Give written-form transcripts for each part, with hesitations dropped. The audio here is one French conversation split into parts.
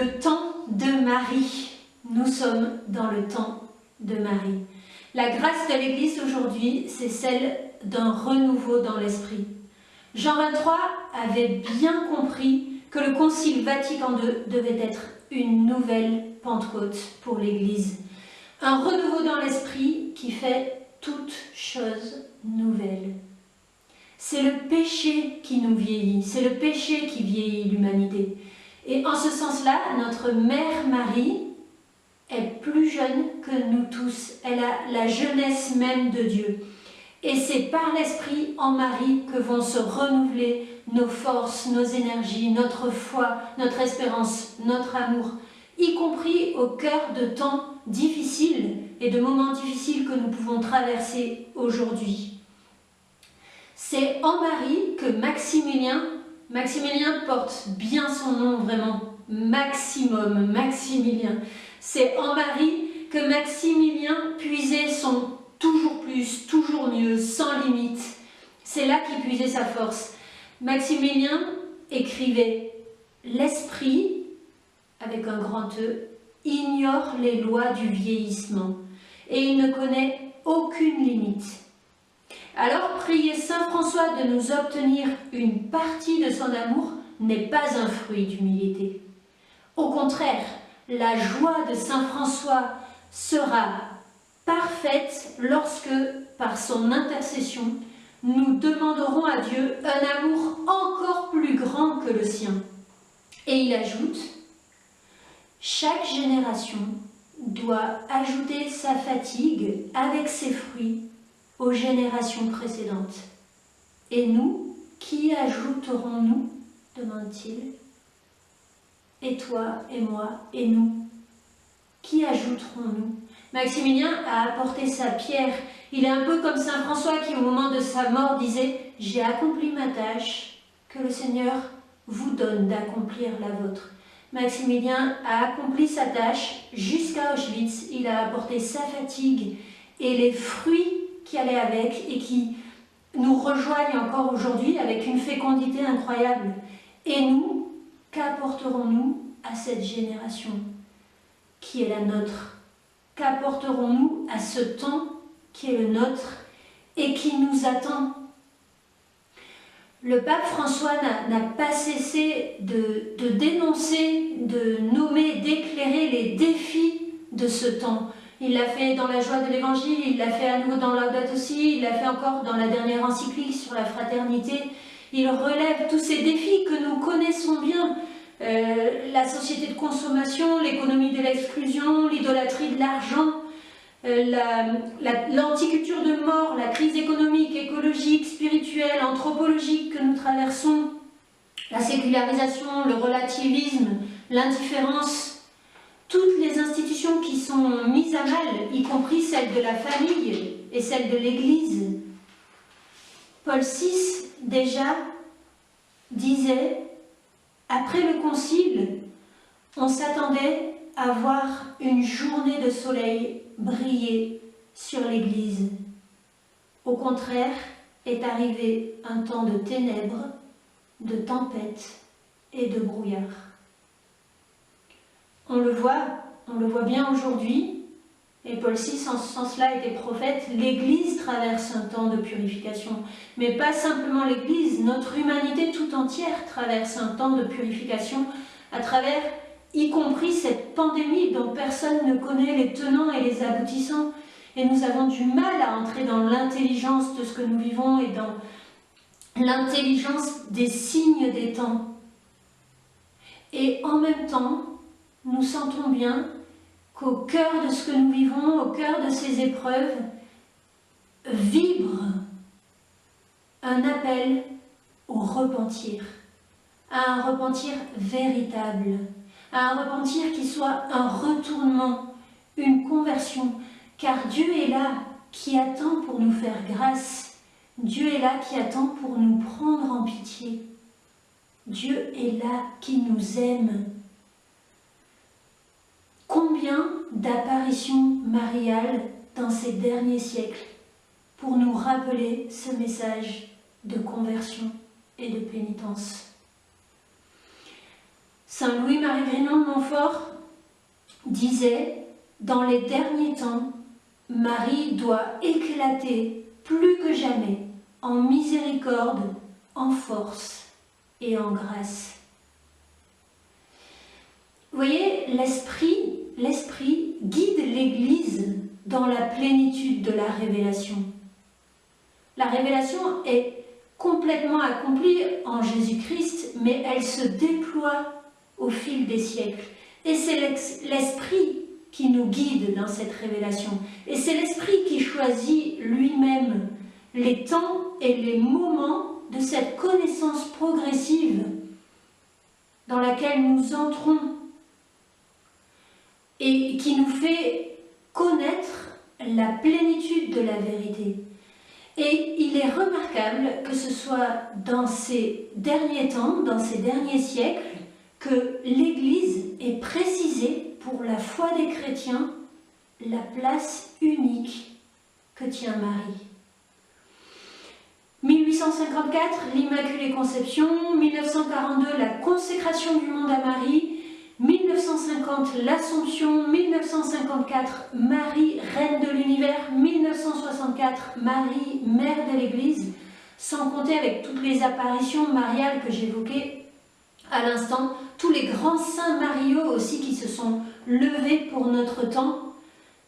le temps de Marie. Nous sommes dans le temps de Marie. La grâce de l'Église aujourd'hui, c'est celle d'un renouveau dans l'esprit. Jean 23 avait bien compris que le Concile Vatican II devait être une nouvelle Pentecôte pour l'Église. Un renouveau dans l'esprit qui fait toute chose nouvelle. C'est le péché qui nous vieillit, c'est le péché qui vieillit l'humanité. Et en ce sens-là, notre Mère Marie est plus jeune que nous tous. Elle a la jeunesse même de Dieu. Et c'est par l'Esprit en Marie que vont se renouveler nos forces, nos énergies, notre foi, notre espérance, notre amour, y compris au cœur de temps difficiles et de moments difficiles que nous pouvons traverser aujourd'hui. C'est en Marie que Maximilien porte bien son nom vraiment, Maximilien. C'est en Marie que Maximilien puisait son toujours plus, toujours mieux, sans limite. C'est là qu'il puisait sa force. Maximilien écrivait « L'esprit, avec un grand E, ignore les lois du vieillissement et il ne connaît aucune limite. Alors, prier Saint François de nous obtenir une partie de son amour n'est pas un fruit d'humilité. Au contraire, la joie de Saint François sera parfaite lorsque, par son intercession, nous demanderons à Dieu un amour encore plus grand que le sien. Et il ajoute, chaque génération doit ajouter sa fatigue avec ses fruits aux générations précédentes. Et nous, qui ajouterons-nous, demande-t-il. Et toi, et moi, et nous, qui ajouterons-nous? Maximilien a apporté sa pierre. Il est un peu comme Saint François qui, au moment de sa mort, disait « J'ai accompli ma tâche, que le Seigneur vous donne d'accomplir la vôtre ». Maximilien a accompli sa tâche jusqu'à Auschwitz. Il a apporté sa fatigue et les fruits qui allaient avec et qui nous rejoignent encore aujourd'hui avec une fécondité incroyable. Et nous, qu'apporterons-nous à cette génération qui est la nôtre? Qu'apporterons-nous à ce temps qui est le nôtre et qui nous attend? Le pape François n'a pas cessé de dénoncer, de nommer, d'éclairer les défis de ce temps. Il l'a fait dans la joie de l'Évangile, il l'a fait à nouveau dans Laudato Si, il l'a fait encore dans la dernière encyclique sur la fraternité. Il relève tous ces défis que nous connaissons bien. La société de consommation, l'économie de l'exclusion, l'idolâtrie de l'argent, l'anticulture de mort, la crise économique, écologique, spirituelle, anthropologique que nous traversons, la sécularisation, le relativisme, l'indifférence, toutes les institutions qui sont mises à mal, y compris celles de la famille et celles de l'Église. Paul VI, déjà, disait, après le concile, on s'attendait à voir une journée de soleil briller sur l'Église. Au contraire, est arrivé un temps de ténèbres, de tempêtes et de brouillard. On le voit bien aujourd'hui, et Paul VI, en ce sens-là, était prophète, l'Église traverse un temps de purification. Mais pas simplement l'Église, notre humanité tout entière traverse un temps de purification à travers, y compris cette pandémie dont personne ne connaît les tenants et les aboutissants. Et nous avons du mal à entrer dans l'intelligence de ce que nous vivons et dans l'intelligence des signes des temps. Et en même temps, nous sentons bien qu'au cœur de ce que nous vivons, au cœur de ces épreuves, vibre un appel au repentir, à un repentir véritable, à un repentir qui soit un retournement, une conversion, car Dieu est là qui attend pour nous faire grâce, Dieu est là qui attend pour nous prendre en pitié, Dieu est là qui nous aime. Combien d'apparitions mariales dans ces derniers siècles pour nous rappeler ce message de conversion et de pénitence. Saint Louis-Marie Grignon de Montfort disait « Dans les derniers temps, Marie doit éclater plus que jamais en miséricorde, en force et en grâce. » Vous voyez, l'Esprit guide l'Église dans la plénitude de la révélation. La révélation est complètement accomplie en Jésus-Christ, mais elle se déploie au fil des siècles. Et c'est l'Esprit qui nous guide dans cette révélation. Et c'est l'Esprit qui choisit lui-même les temps et les moments de cette connaissance progressive dans laquelle nous entrons et qui nous fait connaître la plénitude de la vérité. Et il est remarquable que ce soit dans ces derniers temps, dans ces derniers siècles, que l'Église ait précisé pour la foi des chrétiens la place unique que tient Marie. 1854, l'Immaculée Conception, 1942, la consécration du monde à Marie, 1950, l'Assomption, 1954, Marie, reine de l'univers, 1964, Marie, mère de l'Église, sans compter avec toutes les apparitions mariales que j'évoquais à l'instant, tous les grands saints mariaux aussi qui se sont levés pour notre temps.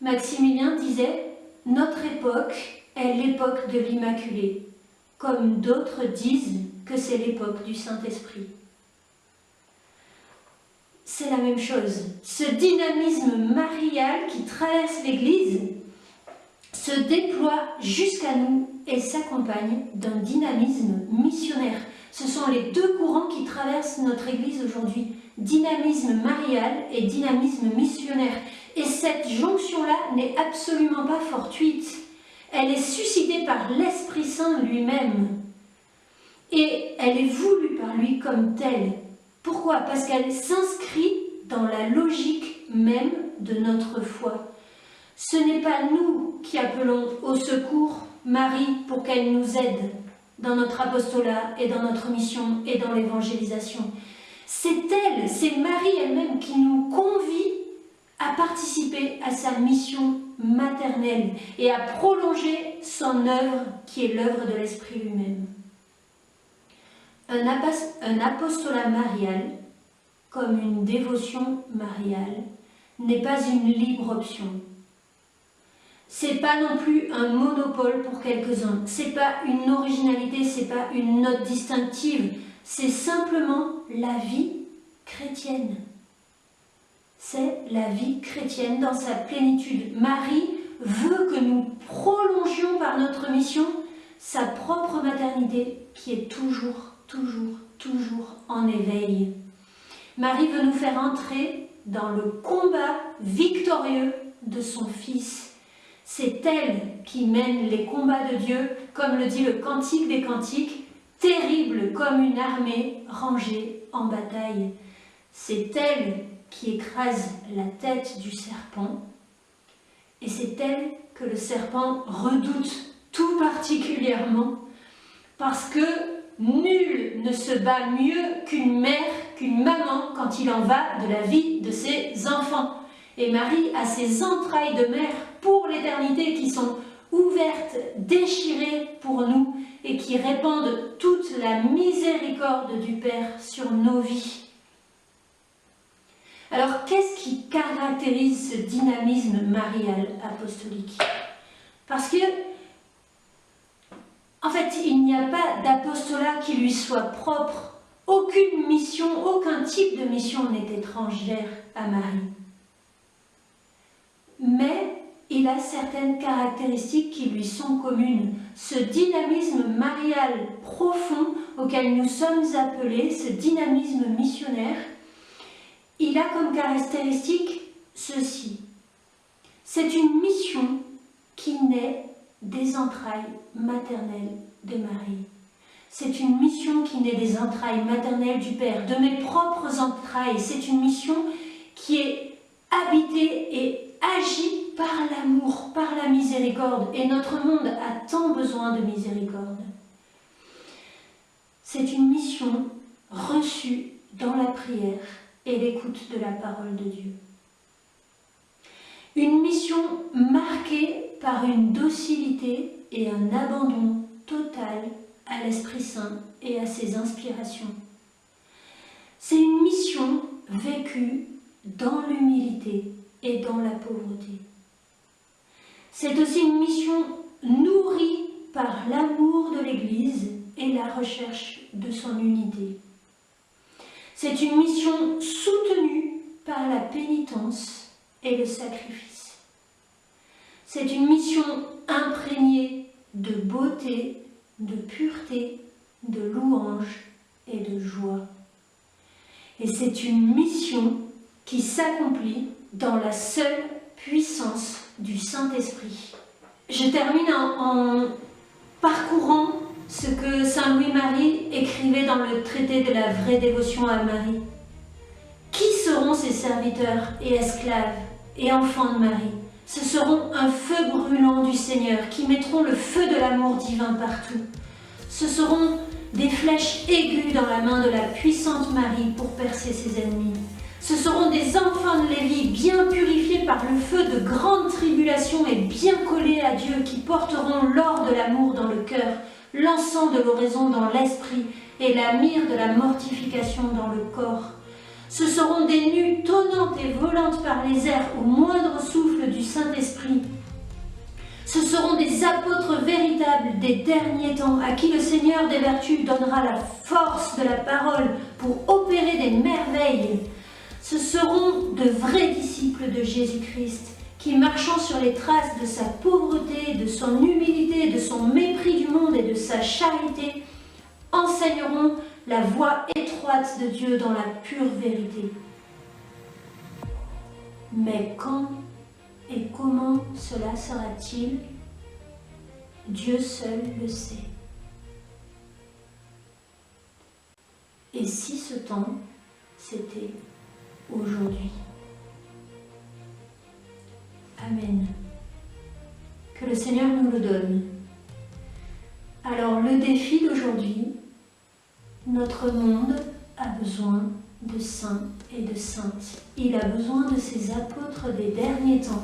Maximilien disait « Notre époque est l'époque de l'Immaculée », comme d'autres disent que c'est l'époque du Saint-Esprit. C'est la même chose. Ce dynamisme marial qui traverse l'Église se déploie jusqu'à nous et s'accompagne d'un dynamisme missionnaire. Ce sont les deux courants qui traversent notre Église aujourd'hui. Dynamisme marial et dynamisme missionnaire. Et cette jonction-là n'est absolument pas fortuite. Elle est suscitée par l'Esprit Saint lui-même. Et elle est voulue par lui comme telle. Pourquoi? Parce qu'elle s'inscrit dans la logique même de notre foi. Ce n'est pas nous qui appelons au secours Marie pour qu'elle nous aide dans notre apostolat et dans notre mission et dans l'évangélisation. C'est elle, c'est Marie elle-même qui nous convie à participer à sa mission maternelle et à prolonger son œuvre qui est l'œuvre de l'Esprit lui-même. Un apostolat marial, comme une dévotion mariale, n'est pas une libre option. C'est pas non plus un monopole pour quelques-uns, c'est pas une originalité, c'est pas une note distinctive, c'est simplement la vie chrétienne. C'est la vie chrétienne dans sa plénitude. Marie veut que nous prolongions par notre mission sa propre maternité qui est toujours en éveil. Marie veut nous faire entrer dans le combat victorieux de son Fils. C'est elle qui mène les combats de Dieu, comme le dit le Cantique des Cantiques, terrible comme une armée rangée en bataille. C'est elle qui écrase la tête du serpent, et c'est elle que le serpent redoute tout particulièrement, parce que nul ne se bat mieux qu'une mère, qu'une maman, quand il en va de la vie de ses enfants. Et Marie a ses entrailles de mère pour l'éternité qui sont ouvertes, déchirées pour nous et qui répandent toute la miséricorde du Père sur nos vies. Alors, qu'est-ce qui caractérise ce dynamisme marial apostolique? Parce que, en fait, il n'y a pas d'apostolat qui lui soit propre. Aucune mission, aucun type de mission n'est étrangère à Marie. Mais il a certaines caractéristiques qui lui sont communes. Ce dynamisme marial profond auquel nous sommes appelés, ce dynamisme missionnaire, il a comme caractéristique ceci. C'est une mission qui naît des entrailles maternelles de Marie. C'est une mission qui naît des entrailles maternelles du Père, de mes propres entrailles. C'est une mission qui est habitée et agie par l'amour, par la miséricorde. Et notre monde a tant besoin de miséricorde. C'est une mission reçue dans la prière et l'écoute de la parole de Dieu. Une mission marquée par une docilité et un abandon total à l'Esprit Saint et à ses inspirations. C'est une mission vécue dans l'humilité et dans la pauvreté. C'est aussi une mission nourrie par l'amour de l'Église et la recherche de son unité. C'est une mission soutenue par la pénitence et le sacrifice. C'est une mission imprégnée de beauté, de pureté, de louange et de joie. Et c'est une mission qui s'accomplit dans la seule puissance du Saint-Esprit. Je termine en parcourant ce que Saint Louis-Marie écrivait dans le traité de la vraie dévotion à Marie. Qui seront ces serviteurs et esclaves et enfants de Marie? Ce seront un feu brûlant du Seigneur qui mettront le feu de l'amour divin partout. Ce seront des flèches aiguës dans la main de la puissante Marie pour percer ses ennemis. Ce seront des enfants de Lévi bien purifiés par le feu de grande tribulation et bien collés à Dieu qui porteront l'or de l'amour dans le cœur, l'encens de l'oraison dans l'esprit et la myrrhe de la mortification dans le corps. Ce seront des nues tonnantes et volantes par les airs au moindre souffle du Saint-Esprit. Ce seront des apôtres véritables des derniers temps à qui le Seigneur des vertus donnera la force de la parole pour opérer des merveilles. Ce seront de vrais disciples de Jésus-Christ qui, marchant sur les traces de sa pauvreté, de son humilité, de son mépris du monde et de sa charité, enseigneront la voie étroite de Dieu dans la pure vérité. Mais quand et comment cela sera-t-il? Dieu seul le sait. Et si ce temps, c'était aujourd'hui? Amen. Que le Seigneur nous le donne. Alors, le défi d'aujourd'hui, notre monde a besoin de saints et de saintes. Il a besoin de ces apôtres des derniers temps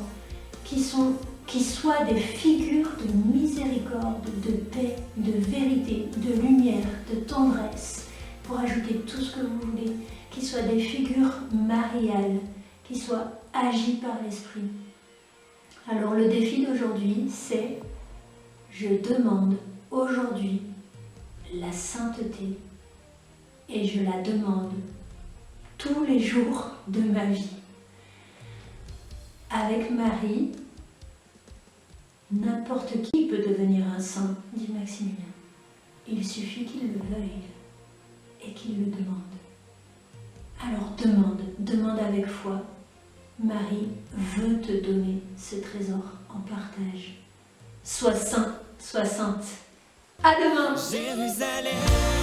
qui soient des figures de miséricorde, de paix, de vérité, de lumière, de tendresse, pour ajouter tout ce que vous voulez, qui soient des figures mariales, qui soient agies par l'Esprit. Alors le défi d'aujourd'hui, c'est « Je demande aujourd'hui la sainteté et je la demande tous les jours de ma vie. » Avec Marie, n'importe qui peut devenir un saint, dit Maximilien. Il suffit qu'il le veuille et qu'il le demande. Alors demande avec foi. Marie veut te donner ce trésor en partage. Sois saint, sois sainte. À demain. Jérusalem.